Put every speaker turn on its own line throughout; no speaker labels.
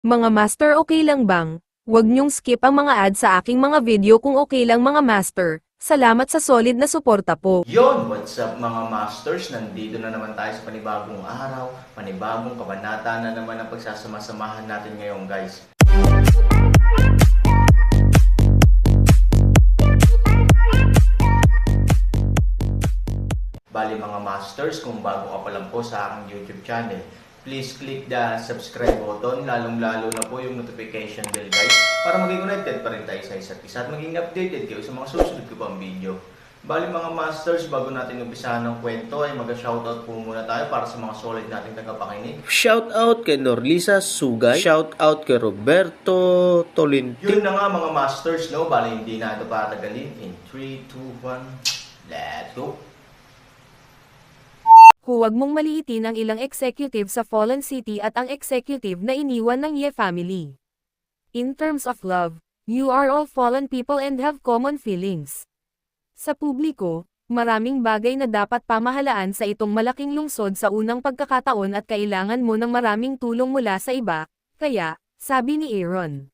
Mga master, okay lang bang? Huwag niyong skip ang mga ad sa aking mga video kung okay lang mga master. Salamat sa solid na suporta po.
Yon, what's up mga masters? Nandito na naman tayo sa panibagong araw, panibagong kabanata na naman ang pagsasama-samahan natin ngayon guys. Bali mga masters, kung bago ka pa lang po sa aking YouTube channel, please click the subscribe button, lalong-lalo na po yung notification bell guys, para maging connected pa rin tayo sa isa't isa at maging updated kayo sa mga susunod ko pang video. Bali mga masters, bago natin umpisahan ng kwento ay mag-shoutout po muna tayo para sa mga solid nating tagapakinig.
Shoutout kay Norlisa Sugay, shoutout kay Roberto Tolintin.
Yun na nga mga masters, no? Bali hindi na ito patagalin. In 3, 2, 1, let's go!
Huwag mong maliitin ang ilang executive sa Fallen City at ang executive na iniwan ng Ye family. In terms of love, you are all fallen people and have common feelings. Sa publiko, maraming bagay na dapat pamahalaan sa itong malaking lungsod sa unang pagkakataon at kailangan mo ng maraming tulong mula sa iba, kaya, sabi ni Aaron.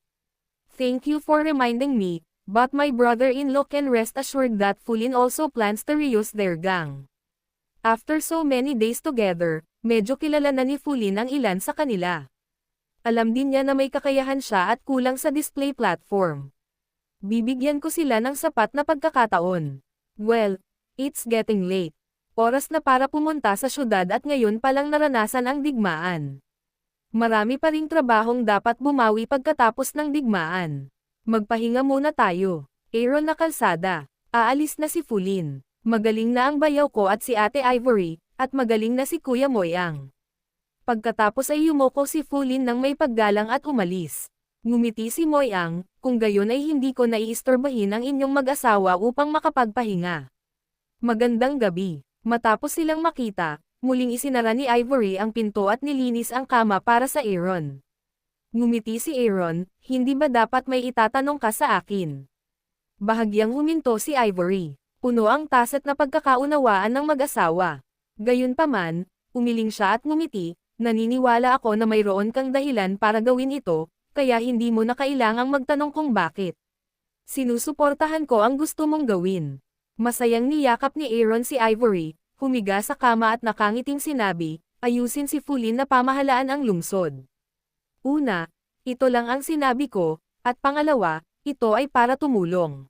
Thank you for reminding me, but my brother-in-law can rest assured that Fulin also plans to reuse their gang. After so many days together, medyo kilala na ni Fulin ang ilan sa kanila. Alam din niya na may kakayahan siya at kulang sa display platform. Bibigyan ko sila ng sapat na pagkakataon. Well, it's getting late. Oras na para pumunta sa syudad at ngayon palang naranasan ang digmaan. Marami pa ring trabahong dapat bumawi pagkatapos ng digmaan. Magpahinga muna tayo. Aaron na kalsada. Aalis na si Fulin. Magaling na ang bayaw ko at si Ate Ivory, at magaling na si Kuya Moyang. Pagkatapos ay yumoko si Fulin ng may paggalang at umalis. Ngumiti si Moyang, kung gayon ay hindi ko naiistorbahin ang inyong mag-asawa upang makapagpahinga. Magandang gabi. Matapos silang makita, muling isinara ni Ivory ang pinto at nilinis ang kama para sa Aaron. Ngumiti si Aaron, hindi ba dapat may itatanong ka sa akin? Bahagyang huminto si Ivory. Puno ang taset na pagkakaunawaan ng mag-asawa. Gayunpaman, umiling siya at ngumiti, naniniwala ako na mayroon kang dahilan para gawin ito, kaya hindi mo na kailangang magtanong kung bakit. Sinusuportahan ko ang gusto mong gawin. Masayang niyakap ni Aaron si Ivory, humiga sa kama at nakangiting sinabi, ayusin si Fulin na pamahalaan ang lungsod. Una, ito lang ang sinabi ko, at pangalawa, ito ay para tumulong.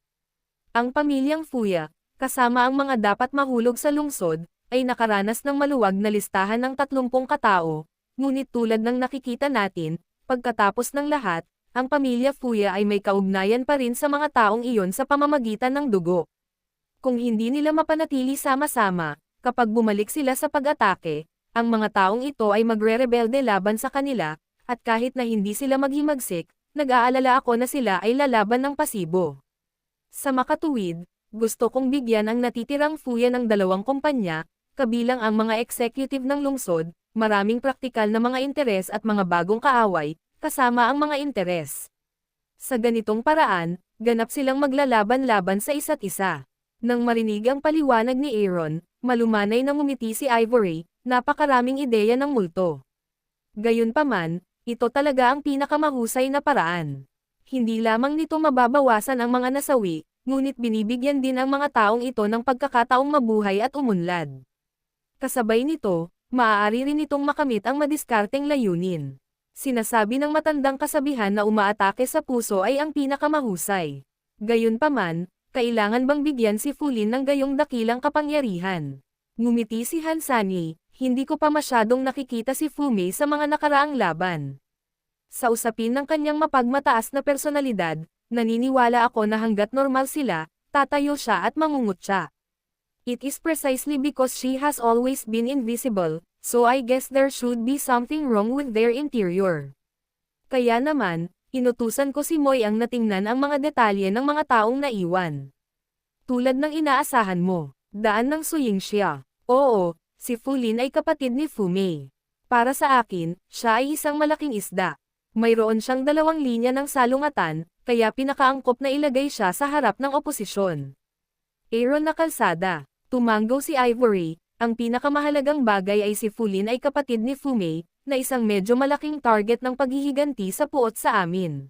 Ang pamilyang Fuya, kasama ang mga dapat mahulog sa lungsod, ay nakaranas ng maluwag na listahan ng 30 katao, ngunit tulad ng nakikita natin, pagkatapos ng lahat, ang pamilya Fuya ay may kaugnayan pa rin sa mga taong iyon sa pamamagitan ng dugo. Kung hindi nila mapanatili sama-sama, kapag bumalik sila sa pag-atake, ang mga taong ito ay magre-rebelde laban sa kanila, at kahit na hindi sila maghimagsik, nag-aalala ako na sila ay lalaban ng pasibo. Sa makatuwid, gusto kong bigyan ang natitirang Fuya ng 2 kumpanya, kabilang ang mga executive ng lungsod, maraming praktikal na mga interes at mga bagong kaaway, kasama ang mga interes. Sa ganitong paraan, ganap silang maglalaban-laban sa isa't isa. Nang marinig ang paliwanag ni Aaron, malumanay na ngumiti si Ivory, napakaraming ideya ng multo. Gayunpaman, ito talaga ang pinakamahusay na paraan. Hindi lamang nito mababawasan ang mga nasawi, ngunit binibigyan din ang mga taong ito ng pagkakataong mabuhay at umunlad. Kasabay nito, maaari rin itong makamit ang madiskarteng layunin. Sinasabi ng matandang kasabihan na umaatake sa puso ay ang pinakamahusay. Gayunpaman, kailangan bang bigyan si Fulin ng gayong dakilang kapangyarihan? Ngumiti si Hansani, hindi ko pa masyadong nakikita si Fumei sa mga nakaraang laban. Sa usapin ng kanyang mapagmataas na personalidad, naniniwala ako na hanggat normal sila, tatayo siya at mangungutya. It is precisely because she has always been invisible, so I guess there should be something wrong with their interior. Kaya naman, inutusan ko si Moy ang natingnan ang mga detalye ng mga taong naiwan. Tulad ng inaasahan mo, daan ng suying siya. Oo, si Fulin ay kapatid ni Fumei. Para sa akin, siya ay isang malaking isda. Mayroon siyang 2 linya ng salungatan, kaya pinakaangkop na ilagay siya sa harap ng oposisyon. Aaron na kalsada. Tumanggo si Ivory, ang pinakamahalagang bagay ay si Fulin ay kapatid ni Fumei, na isang medyo malaking target ng paghihiganti sa puot sa amin.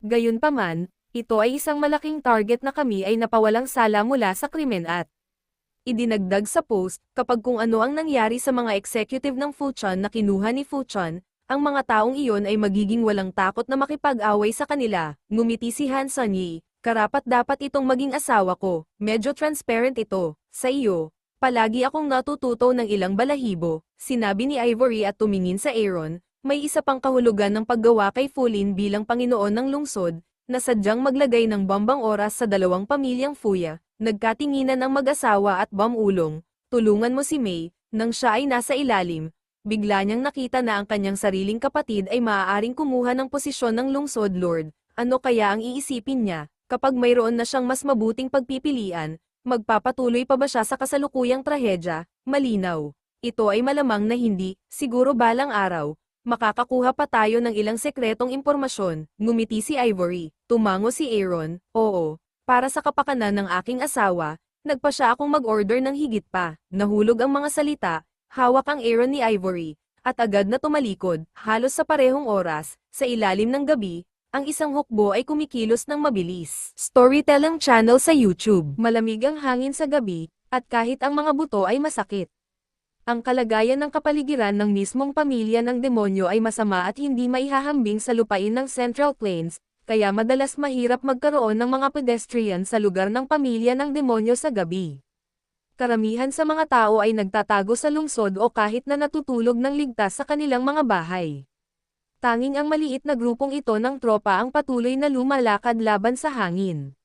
Gayunpaman, ito ay isang malaking target na kami ay napawalang sala mula sa krimen at idinagdag sa post, kapag kung ano ang nangyari sa mga executive ng Fuchan na kinuha ni Fuchan, ang mga taong iyon ay magiging walang takot na makipag-away sa kanila. Ngumiti si Han Sunyi, karapat dapat itong maging asawa ko, medyo transparent ito, sa iyo. Palagi akong natututo ng ilang balahibo, sinabi ni Ivory at tumingin sa Aaron. May isa pang kahulugan ng paggawa kay Fulin bilang Panginoon ng Lungsod, na sadyang maglagay ng bombang oras sa dalawang pamilyang Fuya. Nagkatinginan ang mag-asawa at Bam-ulong, tulungan mo si Mei, nang siya ay nasa ilalim. Bigla niyang nakita na ang kanyang sariling kapatid ay maaaring kumuha ng posisyon ng Lungsod Lord. Ano kaya ang iisipin niya, kapag mayroon na siyang mas mabuting pagpipilian? Magpapatuloy pa ba siya sa kasalukuyang trahedya? Malinaw. Ito ay malamang na hindi, siguro balang araw, makakakuha pa tayo ng ilang sekretong impormasyon. Ngumiti si Ivory. Tumango si Aaron. Oo, para sa kapakanan ng aking asawa, nagpa siya akong mag-order ng higit pa. Nahulog ang mga salita, hawak ang Aaron ni Ivory, at agad na tumalikod, halos sa parehong oras, sa ilalim ng gabi. Ang isang hukbo ay kumikilos ng mabilis. Storytelling channel sa YouTube. Malamig ang hangin sa gabi, at kahit ang mga buto ay masakit. Ang kalagayan ng kapaligiran ng mismong pamilya ng demonyo ay masama at hindi maihahambing sa lupain ng Central Plains, kaya madalas mahirap magkaroon ng mga pedestrian sa lugar ng pamilya ng demonyo sa gabi. Karamihan sa mga tao ay nagtatago sa lungsod o kahit na natutulog ng ligtas sa kanilang mga bahay. Tanging ang maliit na grupong ito ng tropa ang patuloy na lumalakad laban sa hangin.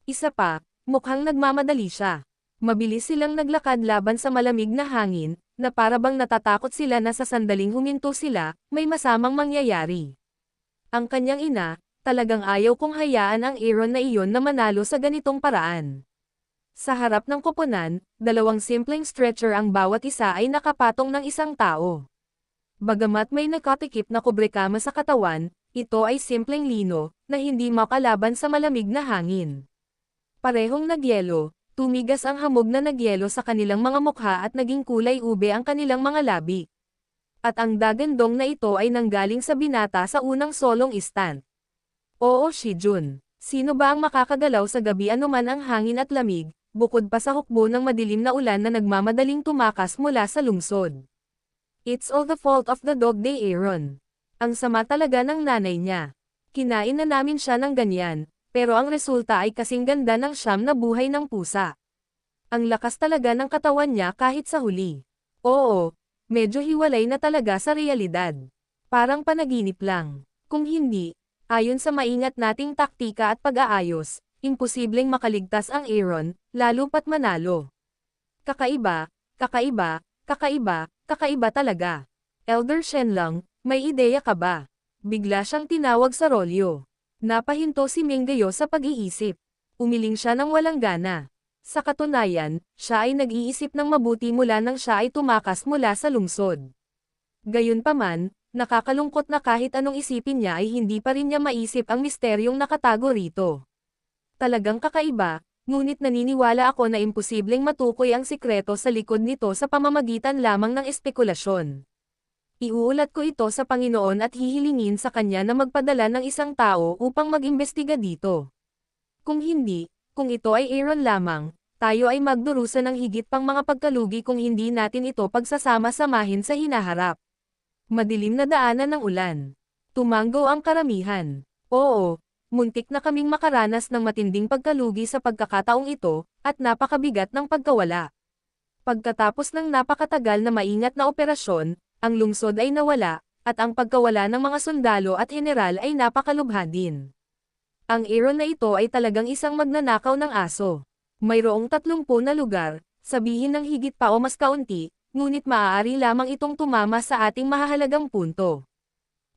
Isa pa, mukhang nagmamadali siya. Mabilis silang naglakad laban sa malamig na hangin, na para bang natatakot sila na sa sandaling huminto sila, may masamang mangyayari. Ang kanyang ina, talagang ayaw kong hayaan ang Aaron na iyon na manalo sa ganitong paraan. Sa harap ng koponan, dalawang simpleng stretcher ang bawat isa ay nakapatong ng isang tao. Bagamat may nakatikip na kubrekama sa katawan, ito ay simpleng lino, na hindi makalaban sa malamig na hangin. Parehong nagyelo, tumigas ang hamog na nagyelo sa kanilang mga mukha at naging kulay ube ang kanilang mga labi. At ang dagandong na ito ay nanggaling sa binata sa unang solong istant. Oo Shijun, sino ba ang makakagalaw sa gabi anuman ang hangin at lamig, bukod pa sa hukbo ng madilim na ulan na nagmamadaling tumakas mula sa lungsod. It's all the fault of the dog day Aaron. Ang sama talaga ng nanay niya. Kinain na namin siya ng ganyan, pero ang resulta ay kasing ganda ng siyam na buhay ng pusa. Ang lakas talaga ng katawan niya kahit sa huli. Oo, medyo hiwalay na talaga sa realidad. Parang panaginip lang. Kung hindi, ayon sa maingat nating taktika at pag-aayos, imposibleng makaligtas ang Aaron, lalo pat manalo. Kakaiba, kakaiba, kakaiba, kakaiba talaga. Elder Shenlong, may ideya ka ba? Bigla siyang tinawag sa rolyo. Napahinto si Minggayo sa pag-iisip. Umiling siya ng walang gana. Sa katunayan, siya ay nag-iisip ng mabuti mula nang siya ay tumakas mula sa lungsod. Gayunpaman, nakakalungkot na kahit anong isipin niya ay hindi pa rin niya maisip ang misteryong nakatago rito. Talagang kakaiba, ngunit naniniwala ako na imposibleng matukoy ang sikreto sa likod nito sa pamamagitan lamang ng espekulasyon. Iuulat ko ito sa Panginoon at hihilingin sa kanya na magpadala ng isang tao upang mag-imbestiga dito. Kung hindi, kung ito ay Aaron lamang, tayo ay magdurusa ng higit pang mga pagkalugi kung hindi natin ito pagsasama-samahin sa hinaharap. Madilim na daanan ng ulan. Tumanggo ang karamihan. Oo. Muntik na kaming makaranas ng matinding pagkalugi sa pagkakataong ito, at napakabigat ng pagkawala. Pagkatapos ng napakatagal na maingat na operasyon, ang lungsod ay nawala, at ang pagkawala ng mga sundalo at general ay napakalubha din. Ang Aaron na ito ay talagang isang magnanakaw ng aso. Mayroong 30 na lugar, sabihin ng higit pa o mas kaunti, ngunit maaari lamang itong tumama sa ating mahahalagang punto.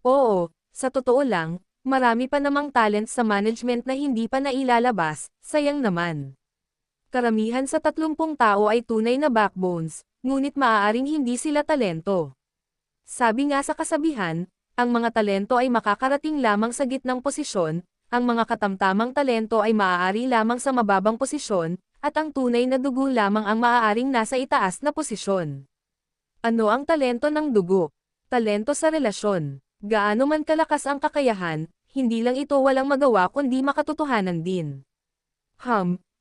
Oo, sa totoo lang, marami pa namang talent sa management na hindi pa nailalabas, sayang naman. Karamihan sa 30 tao ay tunay na backbones, ngunit maaaring hindi sila talento. Sabi nga sa kasabihan, ang mga talento ay makakarating lamang sa gitnang posisyon, ang mga katamtamang talento ay maaari lamang sa mababang posisyon, at ang tunay na dugo lamang ang maaaring nasa itaas na posisyon. Ano ang talento ng dugo? Talento sa relasyon. Gaano man kalakas ang kakayahan, hindi lang ito walang magawa kundi makatotohanan din.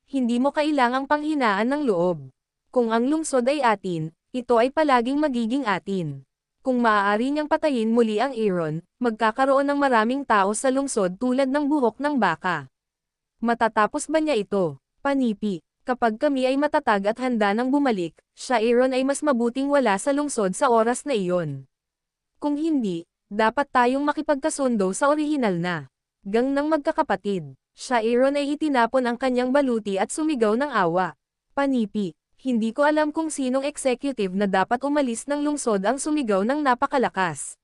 Hindi mo kailangang panghinaan ng loob. Kung ang lungsod ay atin, ito ay palaging magiging atin. Kung maaari niyang patayin muli ang Aaron, magkakaroon ng maraming tao sa lungsod tulad ng buhok ng baka. Matatapos ba niya ito? Panipi. Kapag kami ay matatag at handa nang bumalik, siya Aaron ay mas mabuting wala sa lungsod sa oras na iyon. Kung hindi, dapat tayong makipagkasundo sa orihinal na gang ng magkakapatid. Siya Aaron ay itinapon ang kanyang baluti at sumigaw ng awa. Panipi. Hindi ko alam kung sinong executive na dapat umalis ng lungsod ang sumigaw ng napakalakas.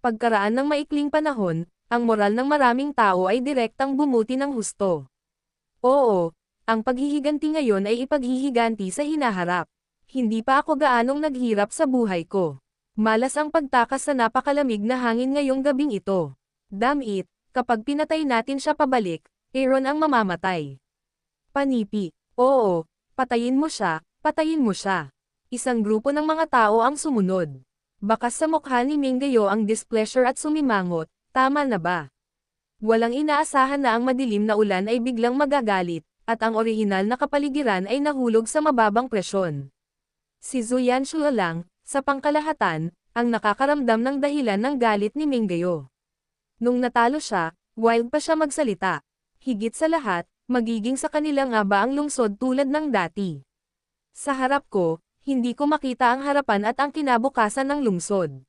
Pagkaraan ng maikling panahon, ang moral ng maraming tao ay direktang bumuti ng husto. Oo, ang paghihiganti ngayon ay ipaghihiganti sa hinaharap. Hindi pa ako gaanong naghirap sa buhay ko. Malas ang pagtakas sa napakalamig na hangin ngayong gabing ito. Damn it, kapag pinatay natin siya pabalik, Aaron ang mamamatay. Panipi. Oo, patayin mo siya, patayin mo siya. Isang grupo ng mga tao ang sumunod. Bakas sa mukha ni Mingayo ang displeasure at sumimangot, tama na ba? Walang inaasahan na ang madilim na ulan ay biglang magagalit, at ang orihinal na kapaligiran ay nahulog sa mababang presyon. Si Zuyan Shua lang, sa pangkalahatan, ang nakakaramdam ng dahilan ng galit ni Mingayo. Nung natalo siya, wild pa siya magsalita. Higit sa lahat, magiging sa kanila nga ba ang lungsod tulad ng dati? Sa harap ko, hindi ko makita ang harapan at ang kinabukasan ng lungsod.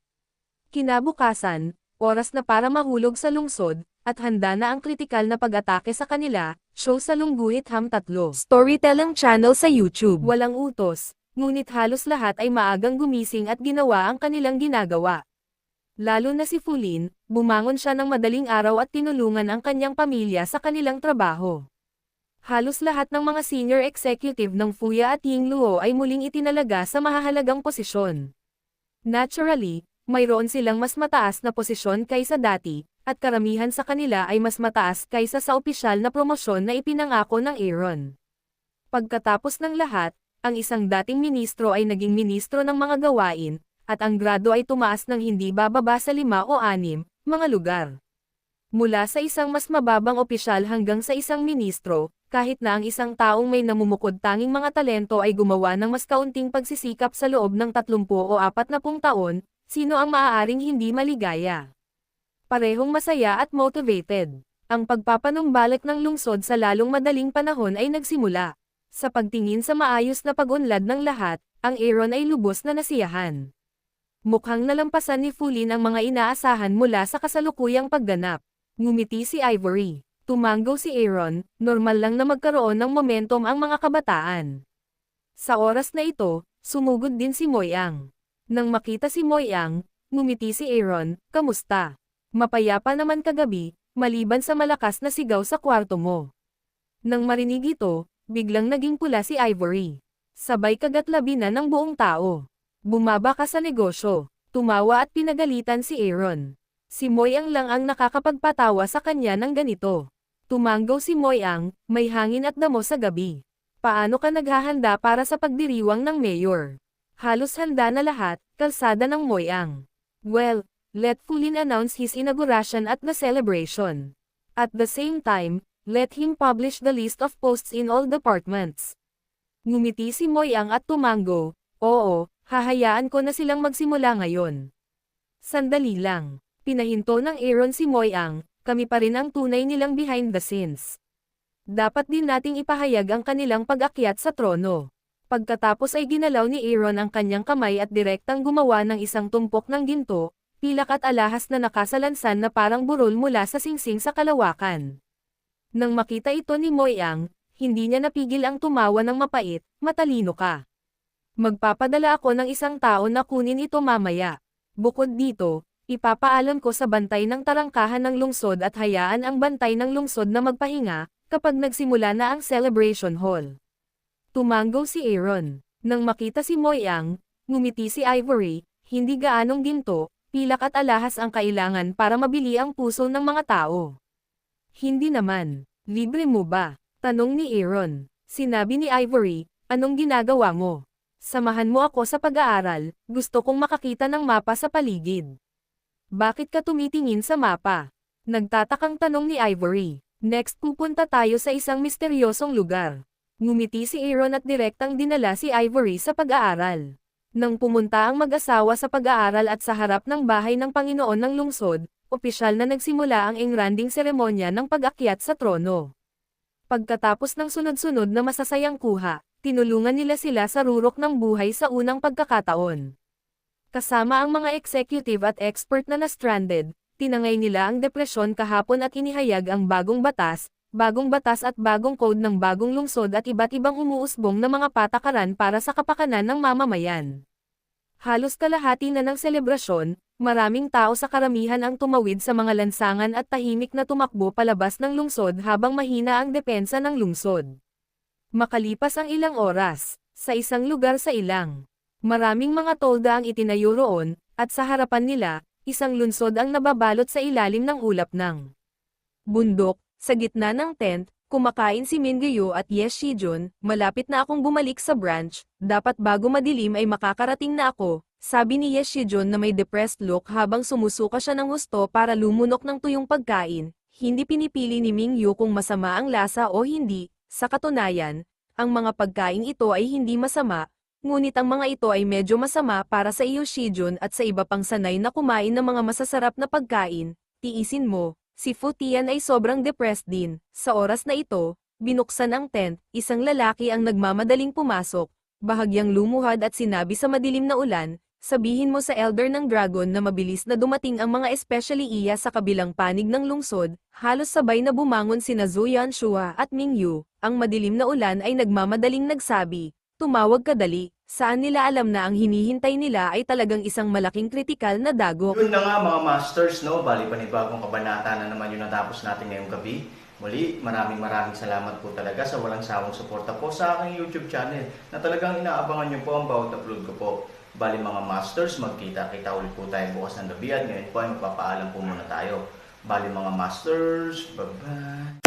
Kinabukasan, oras na para mahulog sa lungsod, at handa na ang kritikal na pag-atake sa kanila, show sa Lungguhit Ham 3. Storytelling channel sa YouTube. Walang utos, ngunit halos lahat ay maagang gumising at ginawa ang kanilang ginagawa. Lalo na si Fulin, bumangon siya ng madaling araw at tinulungan ang kanyang pamilya sa kanilang trabaho. Halos lahat ng mga senior executive ng Fuya at Yingluo ay muling itinalaga sa mahahalagang posisyon. Naturally, mayroon silang mas mataas na posisyon kaysa dati, at karamihan sa kanila ay mas mataas kaysa sa opisyal na promosyon na ipinangako ng Aaron. Pagkatapos ng lahat, ang isang dating ministro ay naging ministro ng mga gawain, at ang grado ay tumaas ng hindi bababa sa 5 o 6 mga lugar. Mula sa isang mas mababang opisyal hanggang sa isang ministro, kahit na ang isang taong may namumukod tanging mga talento ay gumawa ng mas kaunting pagsisikap sa loob ng 30 o 40 taon, sino ang maaaring hindi maligaya? Parehong masaya at motivated. Ang pagpapanumbalik ng lungsod sa lalong madaling panahon ay nagsimula. Sa pagtingin sa maayos na pag-unlad ng lahat, ang Aaron ay lubos na nasiyahan. Mukhang nalampasan ni Fulin ang mga inaasahan mula sa kasalukuyang pagganap. Ngumiti si Ivory. Tumanggo si Aaron, normal lang na magkaroon ng momentum ang mga kabataan. Sa oras na ito, sumugod din si Moyang. Nang makita si Moyang, ngumiti si Aaron, kamusta? Mapayapa naman kagabi, maliban sa malakas na sigaw sa kwarto mo. Nang marinig ito, biglang naging pula si Ivory. Sabay kagatlabi na ng buong tao. Bumaba ka sa negosyo. Tumawa at pinagalitan si Aaron. Si Moyang lang ang nakakapagpatawa sa kanya ng ganito. Tumanggaw si Moyang, may hangin at damo sa gabi. Paano ka naghahanda para sa pagdiriwang ng mayor? Halos handa na lahat, kalsada ng Moyang. Well, let Fulin announce his inauguration at the celebration. At the same time, let him publish the list of posts in all departments. Ngumiti si Moyang at tumanggo, oo, hahayaan ko na silang magsimula ngayon. Sandali lang, pinahinto ng Aaron si Moyang, kami pa rin ang tunay nilang behind the scenes. Dapat din nating ipahayag ang kanilang pag-akyat sa trono. Pagkatapos ay ginalaw ni Aaron ang kanyang kamay at direktang gumawa ng isang tumpok ng ginto, pilak at alahas na nakasalansan na parang burol mula sa singsing sa kalawakan. Nang makita ito ni Moyang, hindi niya napigil ang tumawa ng mapait, matalino ka. Magpapadala ako ng isang tao na kunin ito mamaya. Bukod dito, ipapaalam ko sa bantay ng tarangkahan ng lungsod at hayaan ang bantay ng lungsod na magpahinga, kapag nagsimula na ang celebration hall. Tumanggo si Aaron. Nang makita si Moyang, ngumiti si Ivory, hindi gaanong ginto, pilak at alahas ang kailangan para mabili ang puso ng mga tao. Hindi naman. Libre mo ba? Tanong ni Aaron. Sinabi ni Ivory, anong ginagawa mo? Samahan mo ako sa pag-aaral, gusto kong makakita ng mapa sa paligid. Bakit ka tumitingin sa mapa? Nagtatakang tanong ni Ivory. Next pupunta tayo sa isang misteryosong lugar. Ngumiti si Aaron at direktang dinala si Ivory sa pag-aaral. Nang pumunta ang mag-asawa sa pag-aaral at sa harap ng bahay ng Panginoon ng lungsod, opisyal na nagsimula ang engranding seremonya ng pag-akyat sa trono. Pagkatapos ng sunod-sunod na masasayang kuha, tinulungan nila sila sa rurok ng buhay sa unang pagkakataon. Kasama ang mga executive at expert na na-stranded, tinangay nila ang depresyon kahapon at inihayag ang bagong batas at bagong code ng bagong lungsod at iba't ibang umuusbong na mga patakaran para sa kapakanan ng mamamayan. Halos kalahati na ng selebrasyon, maraming tao sa karamihan ang tumawid sa mga lansangan at tahimik na tumakbo palabas ng lungsod habang mahina ang depensa ng lungsod. Makalipas ang ilang oras, sa isang lugar sa ilang, maraming mga tolda ang itinayo roon, at sa harapan nila, isang lungsod ang nababalot sa ilalim ng ulap ng bundok. Sa gitna ng tent, kumakain si Min Gyu at Ye Shijun. Malapit na akong bumalik sa branch, dapat bago madilim ay makakarating na ako, sabi ni Ye Shijun na may depressed look habang sumusuka siya ng husto para lumunok ng tuyong pagkain. Hindi pinipili ni Mingyu kung masama ang lasa o hindi. Sa katunayan, ang mga pagkain ito ay hindi masama, ngunit ang mga ito ay medyo masama para sa iyo Shijun at sa iba pang sanay na kumain ng mga masasarap na pagkain. Tiisin mo. Si Fu Tian ay sobrang depressed din. Sa oras na ito, binuksan ang tent, isang lalaki ang nagmamadaling pumasok, bahagyang lumuhad at sinabi sa madilim na ulan, sabihin mo sa elder ng dragon na mabilis na dumating ang mga especially iya sa kabilang panig ng lungsod. Halos sabay na bumangon sina Zhu Yanshua at Mingyu. Ang madilim na ulan ay nagmamadaling nagsabi, tumawag ka dali. Saan nila alam na ang hinihintay nila ay talagang isang malaking kritikal na dagok.
Yun na nga mga masters, no? Bali panibagong kabanata na naman yung natapos natin ngayong gabi. Muli, maraming salamat po talaga sa walang sawang suporta po sa aking YouTube channel na talagang inaabangan nyo po ang bawat upload ko po. Bali mga masters, magkita-kita ulit po tayo bukas ng gabi at ngayon po ay magpapaalam po muna tayo. Bali mga masters, bye-bye!